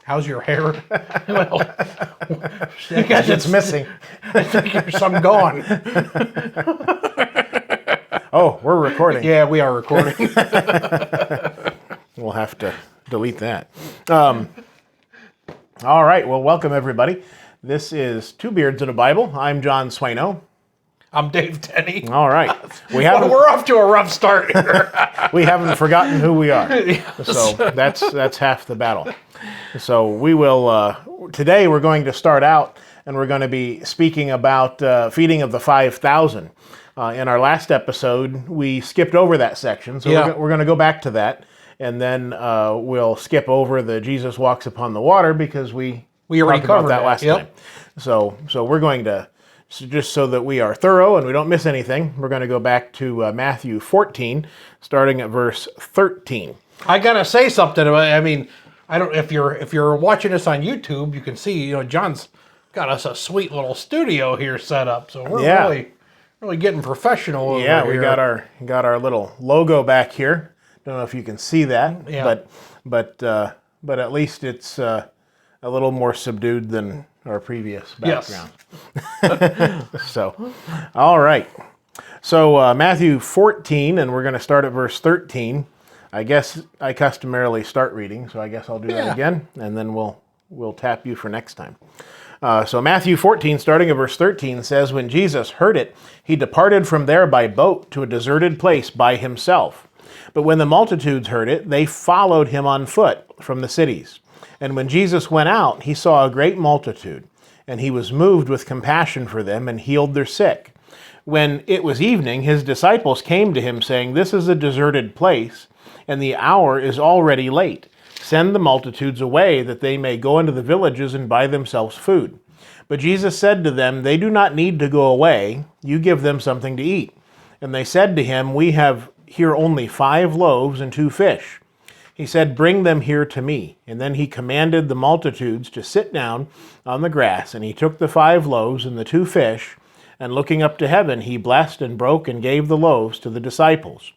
How's your hair? Well, I guess it's missing. I think there's some gone. Oh, we're recording. Yeah, we are recording. We'll have to delete that. All right. Well, welcome everybody. This is Two Beards and a Bible. I'm John Swaino. I'm Dave Tenney. All right. We're off to a rough start here. We haven't forgotten who we are. Yes. So that's half the battle. So we will, today we're going to start out and we're going to be speaking about feeding of the 5,000. In our last episode, we skipped over that section. So we're going to go back to that. And then we'll skip over the Jesus walks upon the water because we already talked about covered that last time. So we're going to, just so that we are thorough and we don't miss anything, we're going to go back to Matthew 14, starting at verse 13. I gotta say something about. I mean, I don't. If you're watching this on YouTube, you can see. John's got us a sweet little studio here set up. So we're really getting professional over here. We got our little logo back here. Don't know if you can see that. Yeah. But at least it's a little more subdued than our previous background. Yes. So, all right. So Matthew 14, and we're going to start at verse 13. I guess I customarily start reading, so I guess I'll do that again, and then we'll tap you for next time. So Matthew 14, starting at verse 13, says, "When Jesus heard it, he departed from there by boat to a deserted place by himself. But when the multitudes heard it, they followed him on foot from the cities. And when Jesus went out, he saw a great multitude, and he was moved with compassion for them and healed their sick. When it was evening, his disciples came to him, saying, 'This is a deserted place, and the hour is already late. Send the multitudes away, that they may go into the villages and buy themselves food.' But Jesus said to them, 'They do not need to go away. You give them something to eat.' And they said to him, 'We have here only 5 loaves and 2 fish.' He said, 'Bring them here to me.' And then he commanded the multitudes to sit down on the grass. And he took the 5 loaves and the 2 fish, and looking up to heaven, he blessed and broke and gave the loaves to the disciples.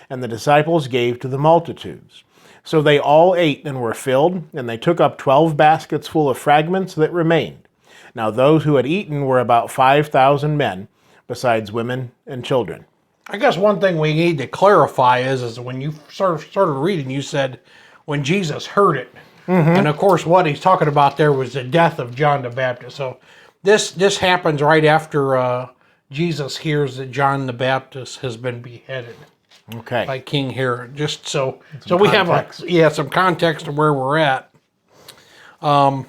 And the disciples gave to the multitudes. So they all ate and were filled, and they took up 12 baskets full of fragments that remained. Now those who had eaten were about 5,000 men, besides women and children." I guess one thing we need to clarify is when you started reading, you said when Jesus heard it, and of course what he's talking about there was the death of John the Baptist. So this happens right after Jesus hears that John the Baptist has been beheaded. Okay. By King Herod. Just so we have some context of where we're at. And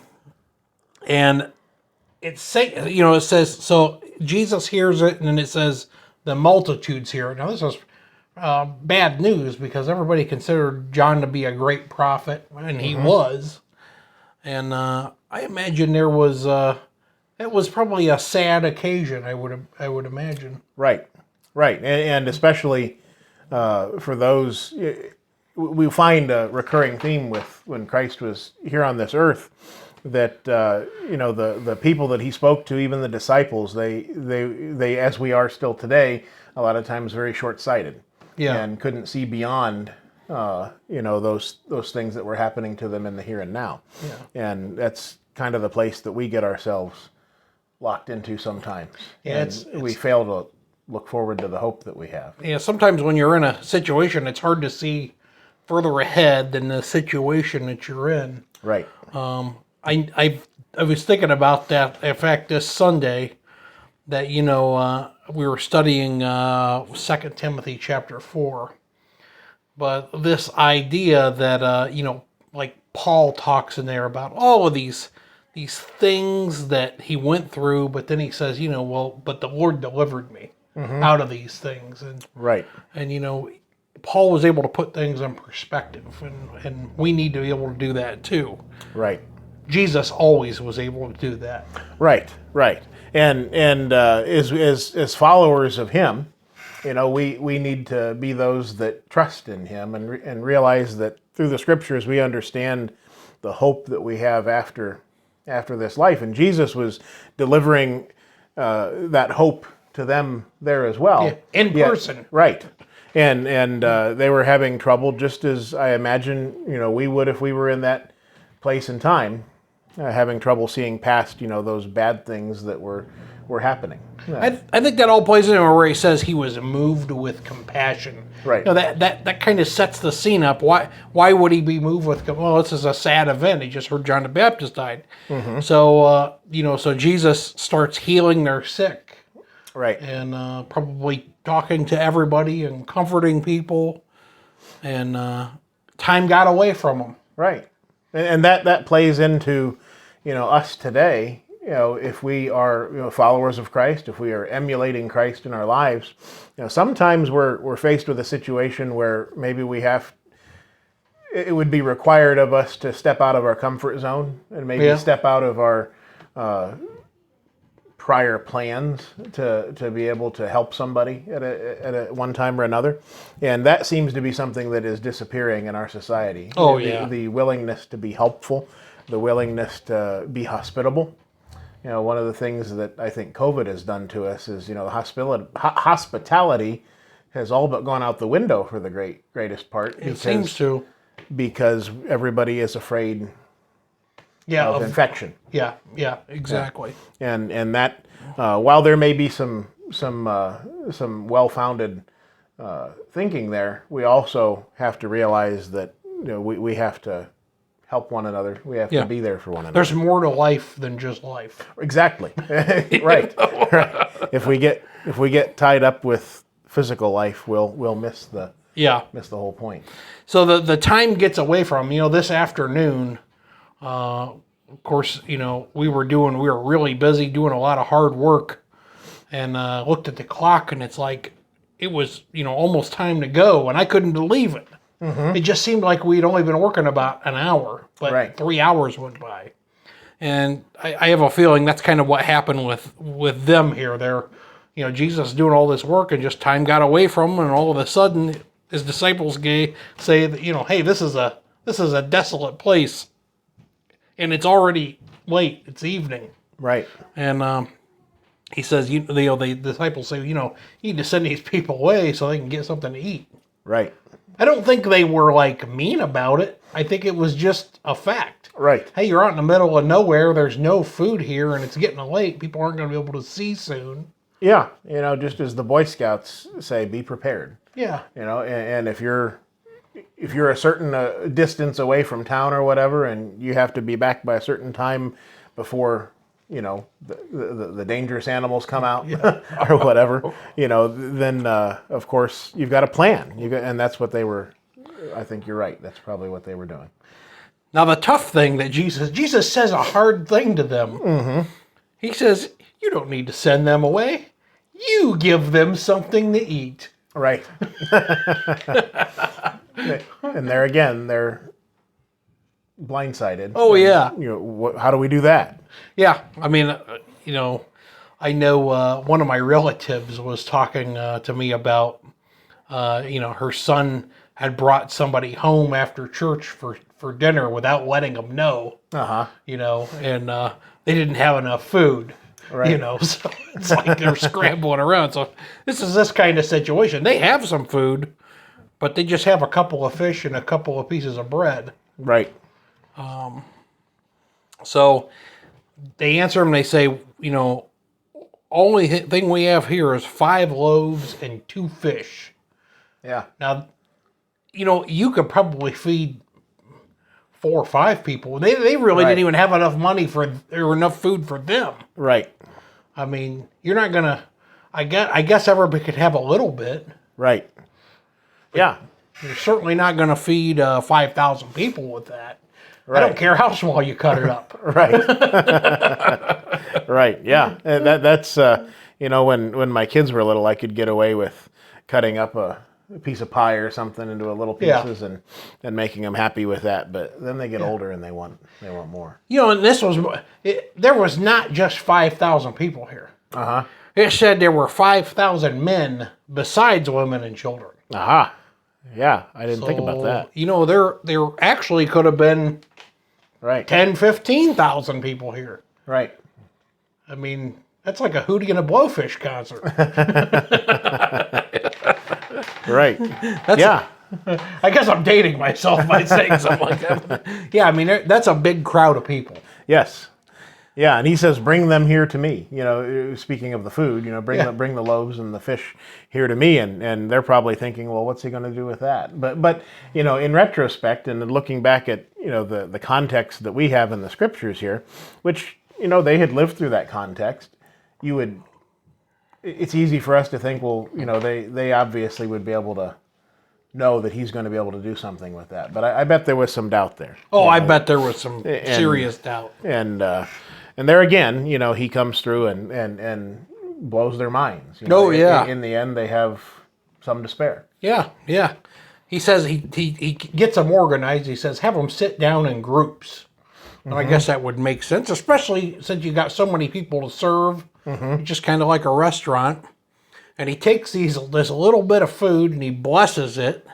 it says, so Jesus hears it, and then it says the multitudes hear it. Now this is bad news because everybody considered John to be a great prophet, and he was. And I imagine it was probably a sad occasion. I would imagine. Right. And especially for those, we find a recurring theme with when Christ was here on this earth, that the people that he spoke to, even the disciples, they as we are still today, a lot of times very short-sighted, and couldn't see beyond those things that were happening to them in the here and now, and that's kind of the place that we get ourselves locked into sometimes, and we fail to look forward to the hope that we have. Yeah, sometimes when you're in a situation, it's hard to see further ahead than the situation that you're in. Right. I was thinking about that. In fact, this Sunday, that we were studying 2 Timothy chapter 4, but this idea that like Paul talks in there about all of these things that he went through, but then he says, but the Lord delivered me out of these things, and Paul was able to put things in perspective, and we need to be able to do that too. Right. Jesus always was able to do that. Right. And as followers of him, we need to be those that trust in him and realize that through the scriptures we understand the hope that we have after this life. And Jesus was delivering that hope to them there as well. Yeah, in person. Right. And they were having trouble, just as I imagine we would if we were in that place and time, having trouble seeing past, those bad things that were happening. I think that all plays into where he says he was moved with compassion. Right. That kind of sets the scene up. Why would he be moved with? Well, this is a sad event. He just heard John the Baptist died. Mm-hmm. So so Jesus starts healing their sick. Right. And probably talking to everybody and comforting people, and time got away from him. Right. And that plays into, us today. If we are followers of Christ, if we are emulating Christ in our lives, sometimes we're faced with a situation where maybe it would be required of us to step out of our comfort zone and maybe step out of our prior plans to be able to help somebody at a one time or another, and that seems to be something that is disappearing in our society. Oh, the willingness to be helpful, the willingness to be hospitable. One of the things that I think COVID has done to us is, hospitality has all but gone out the window for the greatest part. It seems to. Because everybody is afraid of infection. Yeah, exactly. Yeah. And that, while there may be some well-founded thinking there, we also have to realize that we have to help one another. We have to be there for one another. There's more to life than just life. Exactly. Right. Right. If we get tied up with physical life, we'll miss the whole point. So the time gets away from this afternoon. Of course, we were really busy doing a lot of hard work, and looked at the clock, and it's like it was almost time to go, and I couldn't believe it. Mm-hmm. It just seemed like we'd only been working about an hour, but 3 hours went by. And I have a feeling that's kind of what happened with them here. They're, Jesus doing all this work, and just time got away from him, and all of a sudden his disciples say that, hey, this is a desolate place, and it's already late. It's evening. Right. And he says, the disciples say, you need to send these people away so they can get something to eat. Right. I don't think they were mean about it. I think it was just a fact. Right. Hey, you're out in the middle of nowhere. There's no food here, and it's getting late. People aren't going to be able to see soon. Yeah. Just as the Boy Scouts say, be prepared. Yeah. And if you're a certain distance away from town or whatever, and you have to be back by a certain time before the dangerous animals come out or whatever, then of course you've got a plan. And that's what they were. I think you're right. That's probably what they were doing. Now the tough thing that Jesus says a hard thing to them. Mm-hmm. He says, "You don't need to send them away. You give them something to eat." Right. And there again, they're blindsided. Oh, yeah. How do we do that? Yeah. I mean, I know one of my relatives was talking to me about, her son had brought somebody home after church for dinner without letting them know. Uh-huh. And they didn't have enough food. Right. So it's like they're scrambling around. So this is this kind of situation. They have some food, but they just have a couple of fish and a couple of pieces of bread. Right. So they answer them. They say, only thing we have here is 5 loaves and 2 fish. Yeah. Now, you could probably feed 4 or 5 people. They really didn't even have enough money or enough food for them. Right. I mean, you're not gonna. I guess everybody could have a little bit. Right. Yeah. You're certainly not gonna feed 5,000 people with that. Right. I don't care how small you cut it up. Right. Right. Yeah. And that's when my kids were little, I could get away with cutting up a piece of pie or something into a little pieces and making them happy with that. But then they get older and they want more. And this was there was not just 5,000 people here. Uh-huh. It said there were 5,000 men besides women and children. Aha. Yeah, I didn't think about that. There actually could have been 10, 15,000 people here. Right. I mean, that's like a Hootie and a Blowfish concert. Right. I guess I'm dating myself by saying something like that. Yeah, I mean, that's a big crowd of people. Yes. Yeah, and he says, "Bring them here to me." Speaking of the food, Yeah. bring the loaves and the fish here to me, and they're probably thinking, "Well, what's he going to do with that?" But in retrospect and looking back at the context that we have in the scriptures here, which they had lived through that context, it's easy for us to think, well, they obviously would be able to know that he's going to be able to do something with that. But I bet there was some doubt there. Oh, I bet there was some serious doubt. And there again, he comes through and blows their minds. Oh, yeah. In the end, they have some despair. Yeah, yeah. He says he gets them organized. He says, have them sit down in groups. And I guess that would make sense, especially since you got so many people to serve. It's just kind of like a restaurant. And he takes this little bit of food and he blesses it.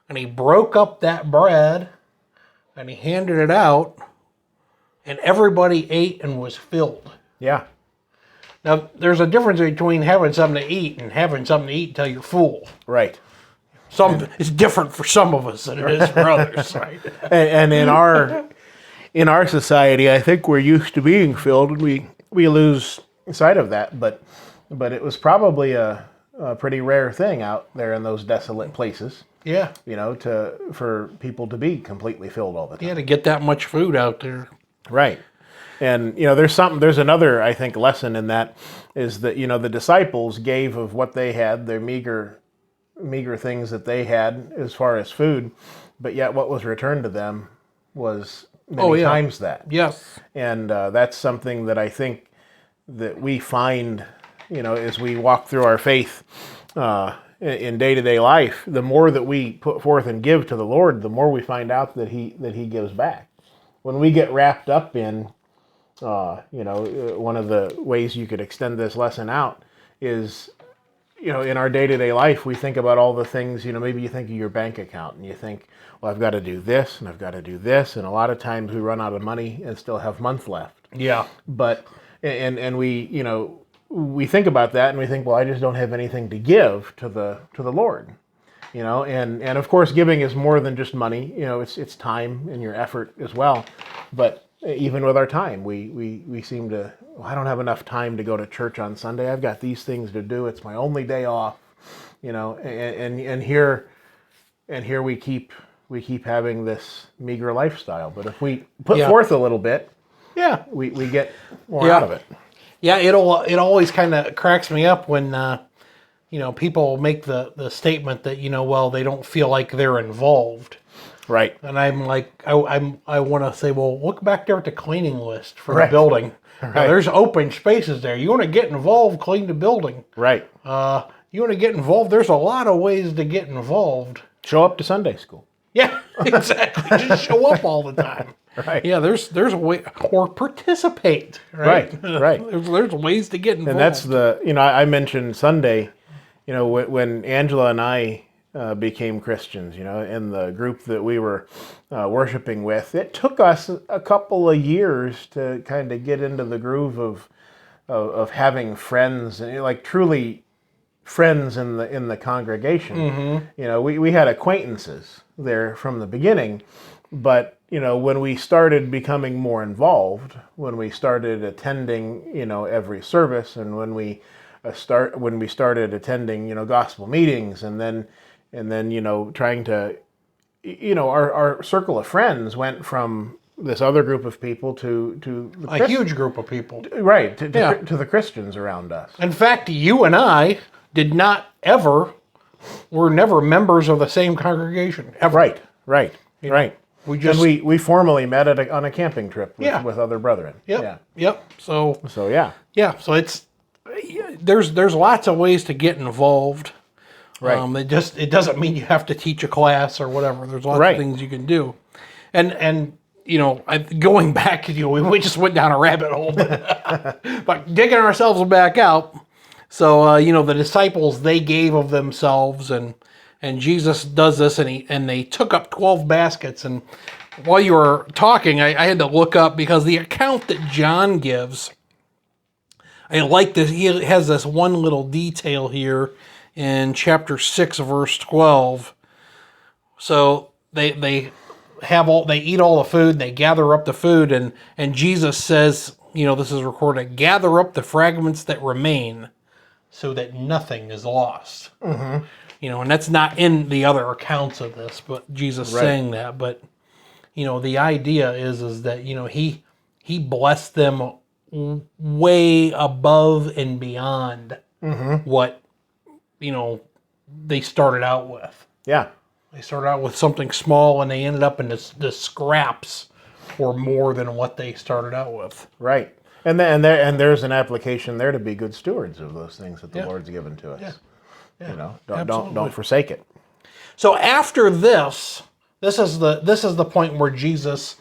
And he broke up that bread and he handed it out. And everybody ate and was filled. Yeah. Now, there's a difference between having something to eat and having something to eat until you're full. Right. It's different for some of us than it is for others. Right? And in our society, I think we're used to being filled, and we lose sight of that. But it was probably a pretty rare thing out there in those desolate places. Yeah. For people to be completely filled all the time. Yeah, to get that much food out there. Right. And there's another, I think, lesson in that is that the disciples gave of what they had, their meager things that they had as far as food, but yet what was returned to them was many times that. Yes. And that's something that I think that we find, as we walk through our faith in day-to-day life. The more that we put forth and give to the Lord, the more we find out that He gives back. When we get wrapped up in, one of the ways you could extend this lesson out is, in our day-to-day life, we think about all the things, maybe you think of your bank account and you think, well, I've got to do this and I've got to do this. And a lot of times we run out of money and still have months left. Yeah. But, and we think about that and we think, well, I just don't have anything to give to the Lord. And of course, giving is more than just money. It's time and your effort as well. But even with our time, we seem to, well, I don't have enough time to go to church on Sunday. I've got these things to do. It's my only day off. And here we keep having this meager lifestyle. But if we put forth a little bit, we get more out of it. Yeah, it always kind of cracks me up when people make the statement that they don't feel like they're involved. Right. And I'm like, I want to say, well, look back there at the cleaning list for the building. Right. Now, there's open spaces there. You want to get involved, clean the building. Right. You want to get involved. There's a lot of ways to get involved. Show up to Sunday school. Yeah, exactly. Just show up all the time. Right. Yeah, there's a way, or participate. Right. There's ways to get involved. And that's I mentioned Sunday. When Angela and I became Christians, in the group that we were worshiping with, it took us a couple of years to kind of get into the groove of having friends, like truly friends in the congregation. Mm-hmm. We had acquaintances there from the beginning, but when we started becoming more involved, when we started attending every service, and when we started attending gospel meetings, and then trying to our circle of friends went from this other group of people to a huge group of people, right? To the Christians around us. In fact, you and I were never members of the same congregation ever. Right. We formally met on a camping trip with other brethren. Yep. So it's there's lots of ways to get involved. Right. It doesn't mean you have to teach a class or whatever. There's lots of things you can do. And going back, we just went down a rabbit hole, but digging ourselves back out. So the disciples, they gave of themselves, and Jesus does this, and they took up 12 baskets. And while you were talking, I had to look up, because the account that John gives, I like this. He has this one little detail here in chapter 6, verse 12. So they eat all the food, they gather up the food, and Jesus says, this is recorded, gather up the fragments that remain so that nothing is lost. Mm-hmm. And that's not in the other accounts of this, but Jesus saying that. But, the idea is that, he blessed them way above and beyond what, they started out with. Yeah. They started out with something small, and they ended up in the scraps were more than what they started out with. Right. And there's an application there to be good stewards of those things that the Lord's given to us. Yeah. Don't forsake it. So after this is the point where Jesus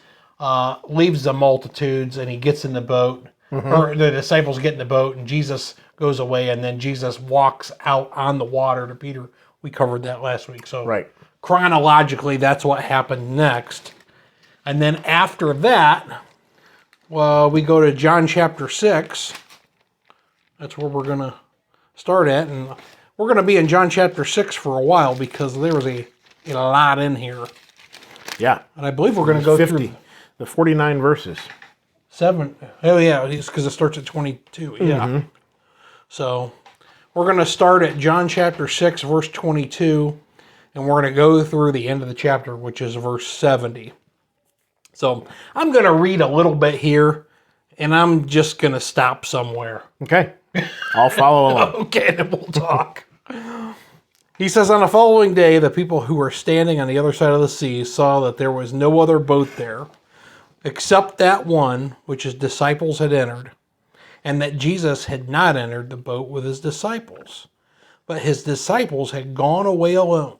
leaves the multitudes and he gets in the boat, or the disciples get in the boat, and Jesus goes away, and then Jesus walks out on the water to Peter. We covered that last week. So chronologically, that's what happened next. And then after that, we go to John chapter 6. That's where we're going to start at. And we're going to be in John chapter 6 for a while because there was a lot in here. Yeah. And I believe we're going to go 50, through the 49 verses. 7. Oh, yeah, it's because it starts at 22. Yeah. So we're going to start at John chapter 6, verse 22, and we're going to go through the end of the chapter, which is verse 70. So I'm going to read a little bit here, and I'm just going to stop somewhere. Okay. I'll follow along. Okay, and then we'll talk. He says, on the following day, the people who were standing on the other side of the sea saw that there was no other boat there, except that one which his disciples had entered, and that Jesus had not entered the boat with his disciples, but his disciples had gone away alone.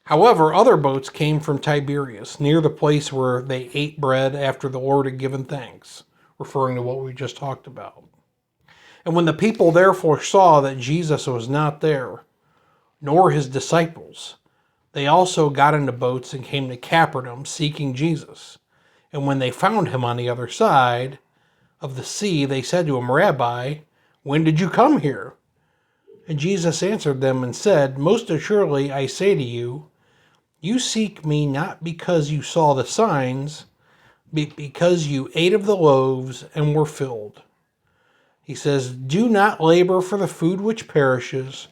However, other boats came from Tiberias, near the place where they ate bread after the Lord had given thanks, referring to what we just talked about. And when the people therefore saw that Jesus was not there, nor his disciples, they also got into boats and came to Capernaum, seeking Jesus. And when they found him on the other side of the sea, they said to him, Rabbi, when did you come here? And Jesus answered them and said, most assuredly I say to you, you seek me not because you saw the signs, but because you ate of the loaves and were filled. He says, do not labor for the food which perishes,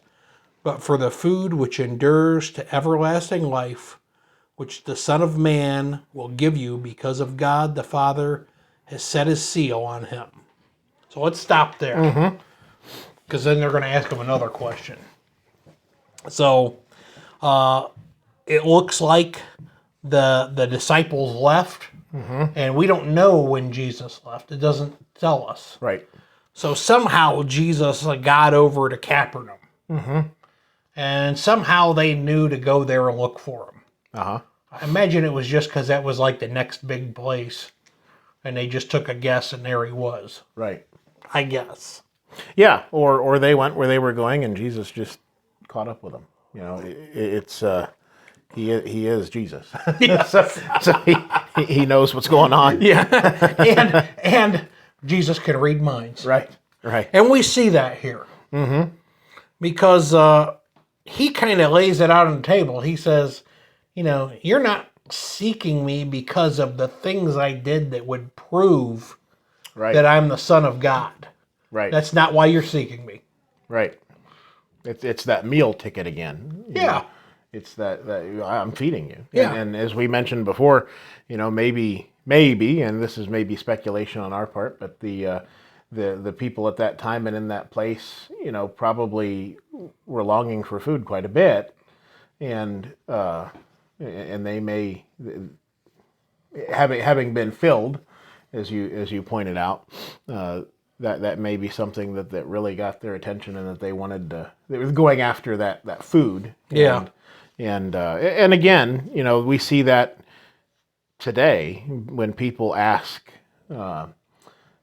but for the food which endures to everlasting life, which the Son of Man will give you, because of God the Father has set his seal on him. So let's stop there, because then they're going to ask him another question. So it looks like the disciples left, and we don't know when Jesus left. It doesn't tell us. Right. So somehow Jesus got over to Capernaum, and somehow they knew to go there and look for him. I imagine it was just because that was like the next big place, and they just took a guess, and there he was. Right. I guess. Yeah, or they went where they were going, and Jesus just caught up with them. He is Jesus. so he knows what's going on. Yeah, and Jesus can read minds. Right. And we see that here. Because he kind of lays it out on the table. He says, you're not seeking me because of the things I did that would prove that I'm the Son of God. Right. That's not why you're seeking me. Right. It's that meal ticket again. You know? It's that I'm feeding you. Yeah. And as we mentioned before, maybe, and this is maybe speculation on our part, but the people at that time and in that place, probably were longing for food quite a bit, and they may, having been filled, as you pointed out, that may be something that really got their attention, and that they wanted to. They were going after that food. And again, we see that today when people ask.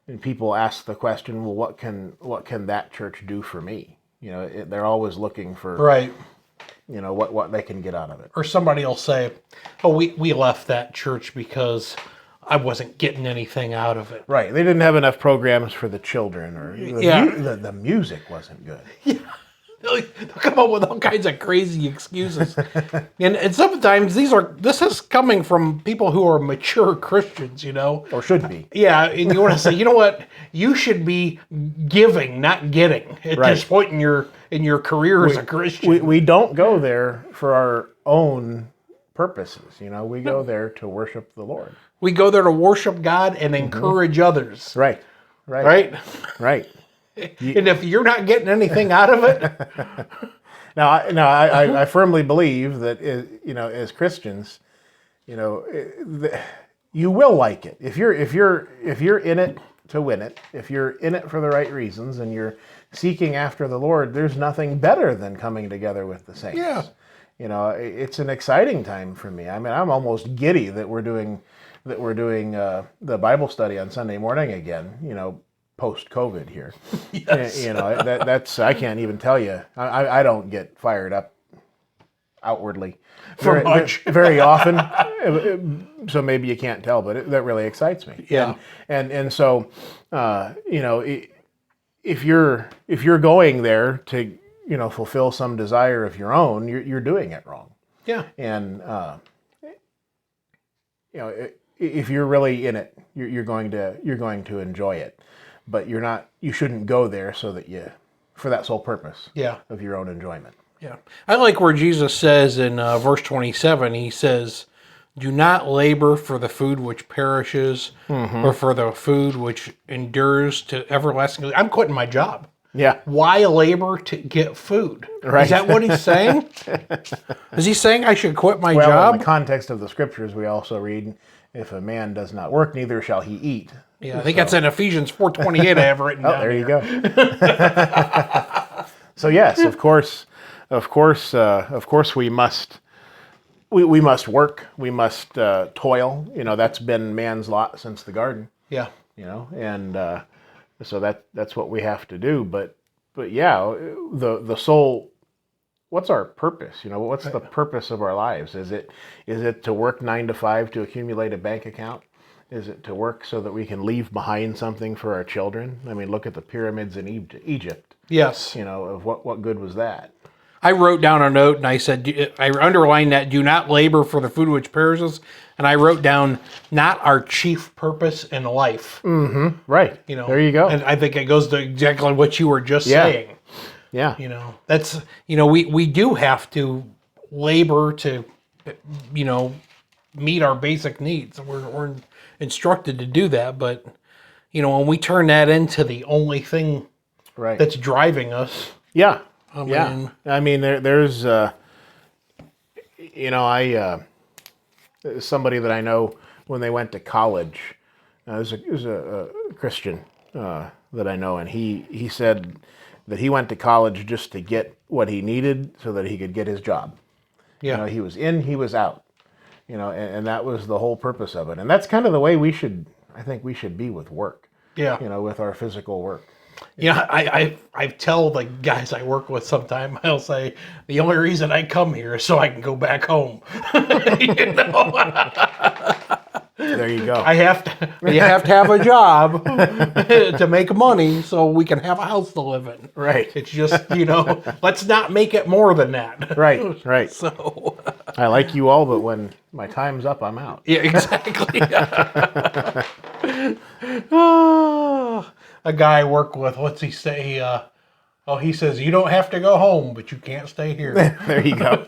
And people ask the question, well, what can that church do for me? They're always looking for what they can get out of it. Or somebody will say, oh, we left that church because I wasn't getting anything out of it. Right. They didn't have enough programs for the children, or the music wasn't good. Yeah. They'll come up with all kinds of crazy excuses. And sometimes this is coming from people who are mature Christians, Or should be. Yeah, and you want to say, you know what? You should be giving, not getting at Right. this point in your career as a Christian. We don't go there for our own purposes. We go there to worship the Lord. We go there to worship God and encourage others. Right. Right? Right. And if you're not getting anything out of it, Now, I firmly believe that as Christians, you will like it if you're in it to win it. If you're in it for the right reasons and you're seeking after the Lord, there's nothing better than coming together with the saints. Yeah. It's an exciting time for me. I mean, I'm almost giddy that we're doing the Bible study on Sunday morning again. Post-COVID here. Yes. That's I can't even tell you. I don't get fired up outwardly For much. very often. So maybe you can't tell, but that really excites me. Yeah. And so if you're going there to fulfill some desire of your own, you're doing it wrong. Yeah. And if you're really in it, you're going to enjoy it. But you shouldn't go there for that sole purpose of your own enjoyment. Yeah. I like where Jesus says in verse 27, he says, "Do not labor for the food which perishes or for the food which endures to everlasting." I'm quitting my job. Yeah. Why labor to get food? Right. Is that what he's saying? Is he saying I should quit my Well, job? in the context of the scriptures, we also read, "If a man does not work, neither shall he eat." Yeah, I think that's in Ephesians 4:28 I have written down. There you go. So yes, of course, we must work. We must toil. That's been man's lot since the garden. Yeah. And so that's what we have to do. But yeah, the soul. What's our purpose? What's the purpose of our lives? Is it to work 9 to 5 to accumulate a bank account? Is it to work so that we can leave behind something for our children? I mean, look at the pyramids in Egypt. Yes. Of what good was that? I wrote down a note and I said, I underlined that, "Do not labor for the food which perishes." And I wrote down, "Not our chief purpose in life." Right. There you go. And I think it goes to exactly what you were just saying. Yeah. That's, we do have to labor to, meet our basic needs. We're instructed to do that. But, when we turn that into the only thing Right. that's driving us. Yeah. mean- I mean, there's, somebody that I know when they went to college. It was a Christian that I know, and he said that he went to college just to get what he needed so that he could get his job. Yeah. He was in, he was out. And that was the whole purpose of it. And that's kind of the way I think we should be with work. Yeah. With our physical work. I tell the guys I work with sometime, I'll say, the only reason I come here is so I can go back home. There you go. You have to have a job to make money so we can have a house to live in. Right. It's just, let's not make it more than that. Right. So, I like you all, but when my time's up, I'm out. yeah, exactly. Oh, a guy I work with, what's he say? He says, "You don't have to go home, but you can't stay here." There you go.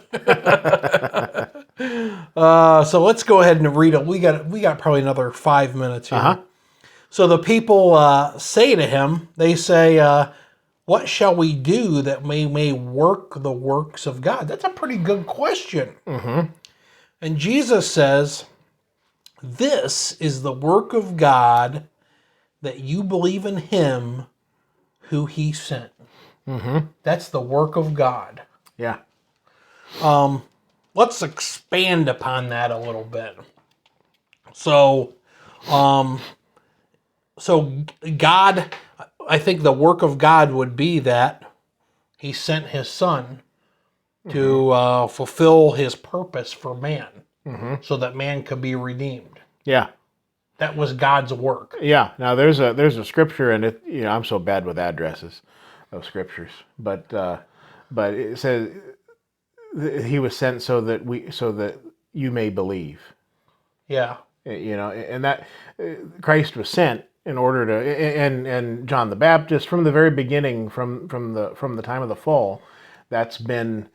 So let's go ahead and read it. We got probably another 5 minutes here. Uh-huh. So the people say to him, they say, "What shall we do that we may work the works of God?" That's a pretty good question. Mm-hmm. And Jesus says, "This is the work of God, that you believe in him who he sent." Mm-hmm. That's the work of God. Yeah. Let's expand upon that a little bit. So God, I think the work of God would be that he sent his son to fulfill his purpose for man, so that man could be redeemed. Yeah. That was God's work. Yeah. Now there's a scripture, and I'm so bad with addresses of scriptures, but But it says he was sent so that you may believe. Yeah. You know, and that Christ was sent in order to, and John the Baptist from the very beginning, from the time of the fall, that's been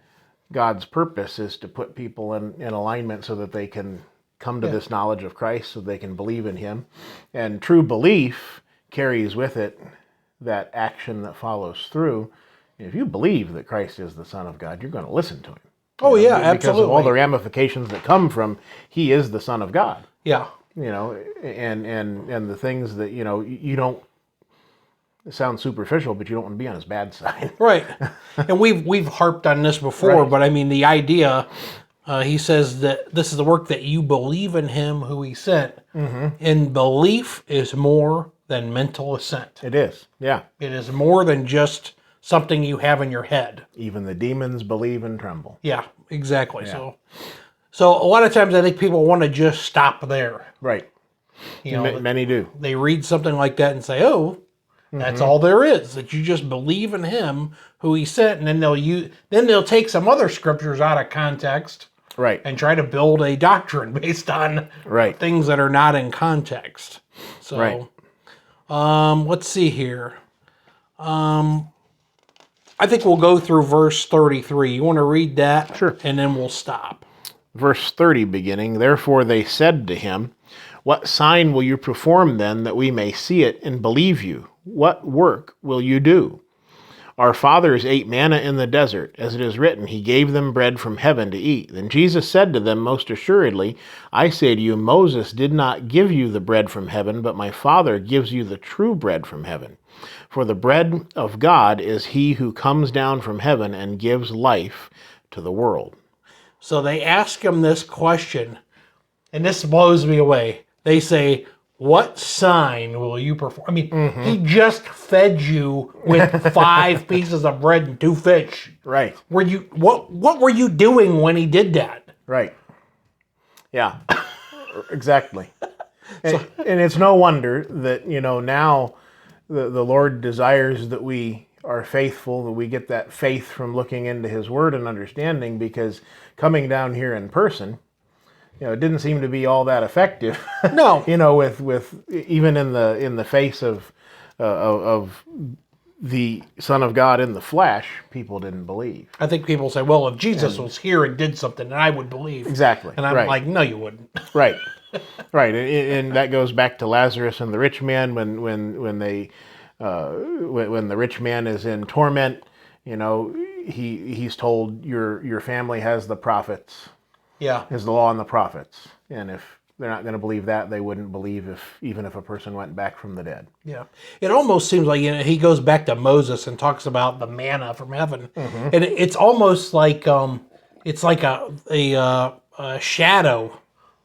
God's purpose, is to put people in alignment so that they can come to this knowledge of Christ, so they can believe in Him. And true belief carries with it that action that follows through. If you believe that Christ is the Son of God, you're going to listen to Him. Oh, yeah, Because absolutely. of all the ramifications that come from He is the Son of God. Yeah. You know, and the things that, you know, you don't, it sounds superficial, but you don't want to be on His bad side. Right. And we've harped on this before, Right. but I mean, the idea, he says that this is the work that you believe in Him who He sent. Mm-hmm. And belief is more than mental assent. It is, yeah. It is more than just something you have in your head. Even the demons believe and tremble. Yeah, exactly. So a lot of times I think people want to just stop there. Right. You know, Many do. they read something like that and say, "Oh, that's all there is. That you just believe in Him who He sent," and then they'll take some other scriptures out of context, Right. and try to build a doctrine based on Right. things that are not in context. So, Right. let's see here. I think we'll go through verse 33. You want to read that? Sure. And then we'll stop. Verse 30 beginning, therefore they said to him, what sign will you perform then that we may see it and believe you? What work will you do? Our fathers ate manna in the desert, as it is written, He gave them bread from heaven to eat. Then Jesus said to them, most assuredly, I say to you, Moses did not give you the bread from heaven, but my Father gives you the true bread from heaven. For the bread of God is He who comes down from heaven and gives life to the world. So they ask Him this question, and this blows me away. They say, what sign will you perform? I mean, He just fed you with 5 pieces of bread and 2 fish. Right. What were you doing when He did that? Right. Yeah, exactly. And it's no wonder that, you know, now the Lord desires that we are faithful, that we get that faith from looking into His Word and understanding, because coming down here in person, you know, it didn't seem to be all that effective. No. You know, with even in the face of the Son of God in the flesh, people didn't believe. I think people say, well, if Jesus was here and did something, then I would believe. Exactly. And I'm right. like, no, you wouldn't. Right, right, and that goes back to Lazarus and the rich man when the rich man is in torment. You know, he's told your family has the prophets, Yeah. has the law and the prophets, and if they're not going to believe that, they wouldn't believe even if a person went back from the dead. Yeah. It almost seems like, you know, he goes back to Moses and talks about the manna from heaven. And it's almost like it's like a shadow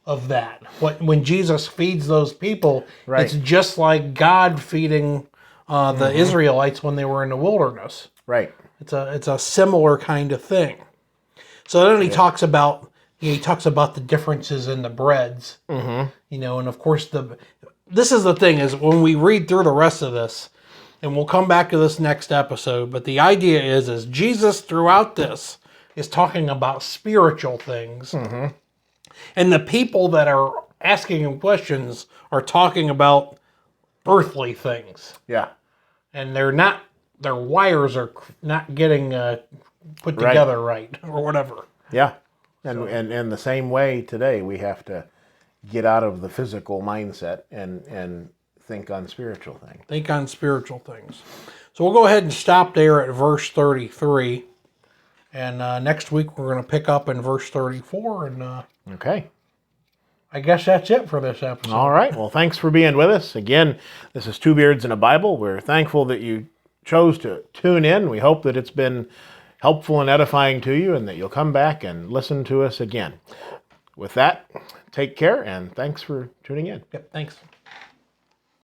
of that. When Jesus feeds those people, Right. it's just like God feeding the Israelites when they were in the wilderness. Right. It's a similar kind of thing. So then he talks about the differences in the breads. You know, and of course this is the thing, is when we read through the rest of this, and we'll come back to this next episode, but the idea is Jesus throughout this is talking about spiritual things. And the people that are asking him questions are talking about earthly things. Yeah. And their wires are not getting put together right or whatever. Yeah. And the same way today, we have to get out of the physical mindset and think on spiritual things. Think on spiritual things. So we'll go ahead and stop there at verse 33. And next week we're going to pick up in verse 34. And Okay. I guess that's it for this episode. All right. Well, thanks for being with us. Again, this is Two Beards and a Bible. We're thankful that you chose to tune in. We hope that it's been helpful and edifying to you, and that you'll come back and listen to us again. With that, take care, and thanks for tuning in. Yep, thanks.